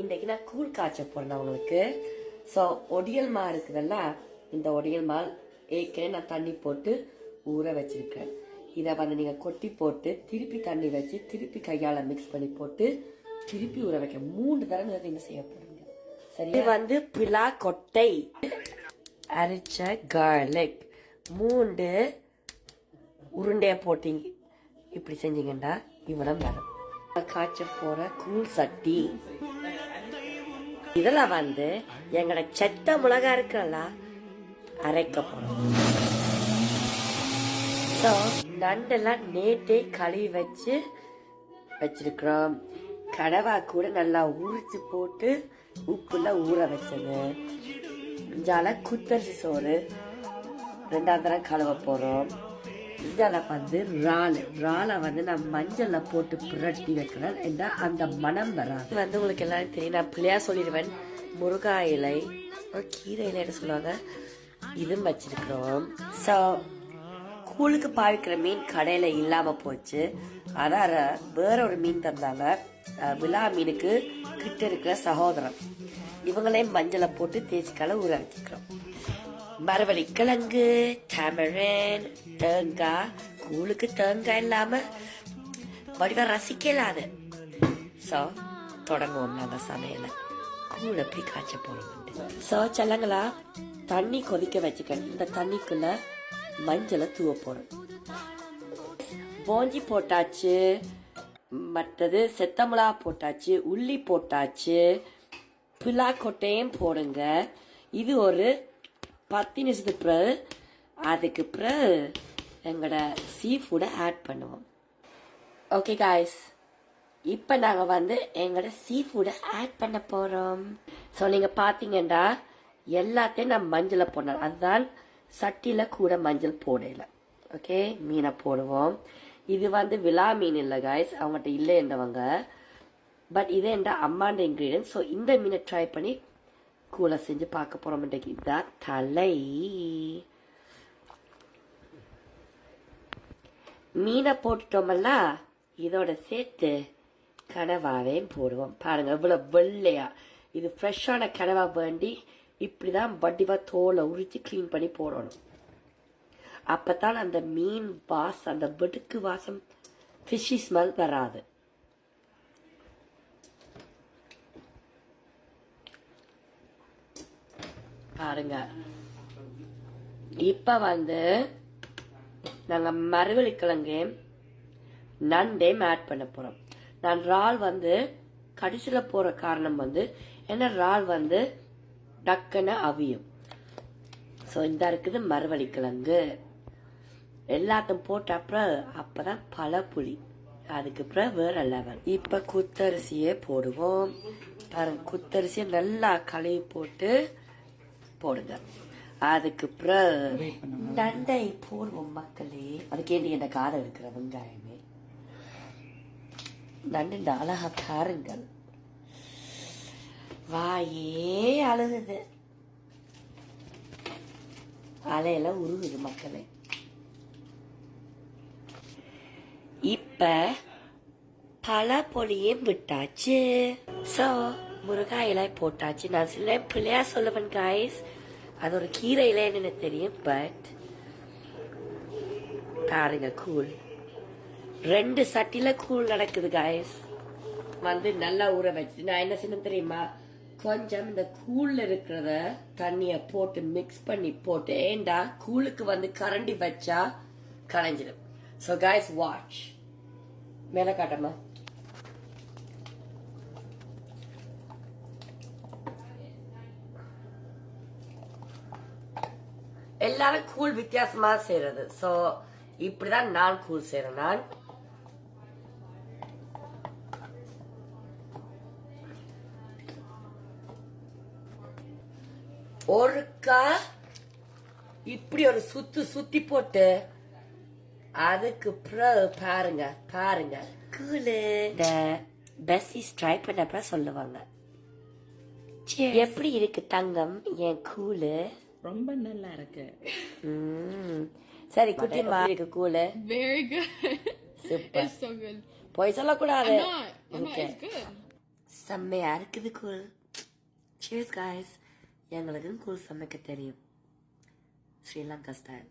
இன்றைக்கு நான் கூழ் காய்ச்ச போறேன் உங்களுக்கு. ஸோ ஒடியல் மா இருக்குதுல்ல, இந்த ஒடியல் மா ஏற்கனவே நான் தண்ணி போட்டு ஊற வச்சிருக்கேன். இதை வந்து நீங்கள் கொட்டி போட்டு திருப்பி தண்ணி வச்சு திருப்பி கையால் மிக்ஸ் பண்ணி போட்டு திருப்பி ஊற வைக்க 3 தடவை நீங்கள் செய்ய போறீங்க. சரி, இது வந்து பிலா கொட்டை, அரைச்ச கார்லிக், 3 உருண்டையை போட்டீங்க. இப்படி செஞ்சீங்கன்னா இவ்வளவு வரும். காய்ச்ச போற கூழ் சட்டி, இதெல்லாம் வந்து எங்கட செத்த மிளகா இருக்குல்ல அரைக்க போறோம். ஸோ நண்டெல்லாம் நேற்றே கழுவி வச்சிருக்கிறோம். கடவா கூட நல்லா உரிச்சு போட்டு உப்புல ஊற வச்சது. இஞ்சால குத்தரிசி சோறு 2ஆம் தரம் கழுவ போறோம். இதால வந்து ராலை வந்து நான் மஞ்சள்ல போட்டு புரட்டி வைக்கிறேன். அந்த மனம் வராது. வந்து உங்களுக்கு எல்லாரும் தெரியும், நான் பிள்ளையா சொல்லிடுவேன். முருகா இலை, கீரை இலைன்னு சொல்லுவாங்க, இதுவும் வச்சிருக்கிறோம். ஸோ கூழுக்கு பாவிக்கிற மீன் கடையில இல்லாம போச்சு. அதான் வேற ஒரு மீன் தந்தாங்க. விழா மீனுக்கு கிட்ட இருக்கிற சகோதரன், இவங்களையும் மஞ்சளை போட்டு தேசிக்கால ஊற வச்சுக்கிறோம். மரவள்ளி கிழங்கு, டமரன், தேங்காய். கூழுக்கு தேங்காய் இல்லாம வடிவா ரசிக்கலாது. ஸோ தொடங்குவோம் நாங்க சமையல. கூழ் எப்படி காய்ச்ச போறோம். ஸோ செல்லங்களா, தண்ணி கொதிக்க வச்சுக்கணும். இந்த தண்ணிக்குள்ள மஞ்சளை தூவ போறோம். போஞ்சி போட்டாச்சு, மற்றது செத்தமிளா போட்டாச்சு, உள்ளி போட்டாச்சு, பிலா கொட்டையும் போடுங்க. இது ஒரு 10 நிமிஷத்துக்கு பிறகு அதுக்கு பிறகு எங்களோட சீ ஃபுட்டை ஆட் பண்ணுவோம். ஓகே காய்ஸ், இப்போ நாங்கள் வந்து எங்களோட சீ ஃபுட்டை ஆட் பண்ண போகிறோம். ஸோ நீங்கள் பார்த்தீங்கன்னா எல்லாத்தையும் நான் மஞ்சளை போடணும். அதுதான் சட்டியில் கூட மஞ்சள் போடல. ஓகே, மீனை போடுவோம். இது வந்து விழா மீன் இல்லை காய்ஸ், அவங்ககிட்ட இல்லை என்றவங்க. பட் இது என்ற அம்மாண்ட இன்க்ரீடியன்ட். ஸோ இந்த மீனை ட்ரை பண்ணி கூலை செஞ்சு பார்க்க போறோம். இன்றைக்கு இதான் தலை. மீனை போட்டுட்டோமல்ல, இதோட சேர்த்து கனவாவையும் போடுவோம். பாருங்க இவ்வளவு வெள்ளையா. இது ஃப்ரெஷ்ஷான கனவா வேண்டி இப்படிதான் வடிவா தோலை உரிச்சு கிளீன் பண்ணி போடணும். அப்பதான் அந்த மீன் வாசம், அந்த வெடுக்கு வாசம், ஃபிஷி ஸ்மெல் வராது. பாருங்க, இப்ப வந்து நாங்க மரவள்ளி கிழங்கு நண்டையும் ஆட் பண்ண போறோம். நான் இறால் வந்து கடிச்சில போற காரணம் வந்து என்ன, இறால் வந்து டக்குன்னு அவியும். ஸோ இந்த இருக்குது மரவள்ளி கிழங்கு. எல்லாத்தையும் போட்ட அப்புறம் அப்பதான் பழப்புளி, அதுக்கு அப்புறம் வேற லெவல். இப்ப குத்தரிசியே போடுவோம். பாருங்க, குத்தரிசியை நல்லா கழுவி போட்டு போடுங்க. அதுக்கு அப்புறம் நண்டை போடுவோம் மக்களே. அதுக்கு ஏண்டி என்ன காதை இருக்கிற வெங்காயமே. நண்டு அழகா பாருங்கள், வாயே அழுகுது, அலையெல்லாம் உருகுது மக்களே. இப்ப பல பொடியும் விட்டாச்சு. சோ முருங்காயில போட்டாச்சு. நான் சில பிள்ளையா சொல்லுவேன் காய்ஸ், அது ஒரு கீரை இலைன்னு தெரியும். பட் பாருங்க, கூழ் 2 சட்டில கூழ் நடக்குது காய்ஸ். வந்து நல்லா ஊற வச்சு நான் என்ன செய்யணும் தெரியுமா, கொஞ்சம் இந்த கூழ்ல இருக்கிறத தண்ணிய போட்டு மிக்ஸ் பண்ணி போட்டு, ஏண்டா கூழுக்கு வந்து கரண்டி வச்சா கலைஞ்சிடும். So guys watch. மேல காட்டமா, எல்லாரும் கூழ் வித்தியாசமா செய்யறது. ஸோ இப்படிதான் நான் கூழ் செய்யறேன். நான் ஒருக்கா இப்படி ஒரு சுத்தி போட்டு அதுக்கு பாருங்க பாருங்க கூழு. இந்த பெஸ்டிஸ் ட்ரை பண்ண சொல்லுவாங்க, எப்படி இருக்கு தங்கம் என் கூழு? ரொம்ப நல்லா இருக்கு. சரி குட்டிமா, இருக்கு கூழு. Very good. Super. It's so good. போய் சொல்லக்கூடாது. I'm not. It's good. செம்மையா இருக்குது கூழ். Cheers guys. எங்களுக்கும் கூழ் சமைக்க தெரியும். ஸ்ரீலங்கா ஸ்டைல்.